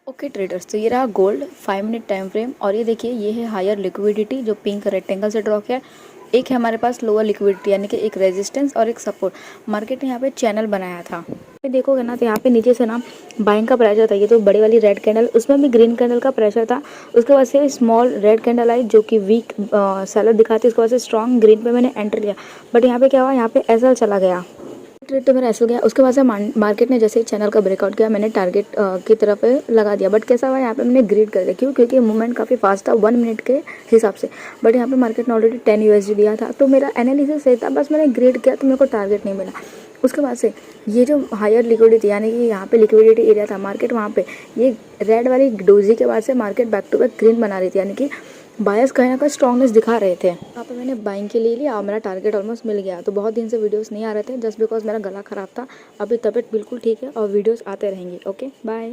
Okay traders, तो ये रहा गोल्ड 5 मिनट टाइम फ्रेम और ये देखिए ये है हायर लिक्विडिटी जो पिंक रेक्टेंगल से ड्रॉ किया है। एक है हमारे पास लोअर लिक्विडिटी यानी कि एक रेजिस्टेंस और एक सपोर्ट। मार्केट ने यहाँ पे चैनल बनाया था। पे देखोगे ना तो यहाँ पे नीचे से ना बाइंग का प्रेशर था, ये तो बड़ी वाली रेड कैंडल, उसमें भी ग्रीन कैंडल का प्रेशर था। उसके बाद से स्मॉल रेड कैंडल आई जो कि वीक सेलर दिखाती है, उसके बाद से स्ट्रॉन्ग ग्रीन पे मैंने एंटर लिया। बट यहाँ पे क्या हुआ, यहाँ पे एसएल चला गया, ट्रेड तो मेरा ऐसा गया। उसके बाद से मार्केट ने जैसे ही चैनल का ब्रेकआउट किया मैंने टारगेट की तरफ लगा दिया। बट कैसा हुआ, यहाँ पे मैंने ग्रीड कर दिया। क्यों? क्योंकि मूवमेंट काफ़ी फास्ट था 1 मिनट के हिसाब से। बट यहाँ पे मार्केट ने ऑलरेडी 10 USD दिया था, तो मेरा एनालिसिस सही था, बस मैंने ग्रीड किया तो मेरे को टारगेट नहीं मिला। उसके बाद से ये जो हायर लिक्विडिटी यानी कि यहाँ पे लिक्विडिटी एरिया था मार्केट, वहाँ पे ये रेड वाली डोजी के बाद से market back to back green बना रही थी, यानी कि बायर्स कहीं ना कहीं स्ट्रॉन्गनेस दिखा रहे थे। यहाँ पे मैंने बाइंग के लिए लिया और मेरा टारगेट ऑलमोस्ट मिल गया। तो बहुत दिन से वीडियोस नहीं आ रहे थे जस्ट बिकॉज मेरा गला ख़राब था। अभी तबीयत बिल्कुल ठीक है और वीडियोस आते रहेंगे। Okay bye.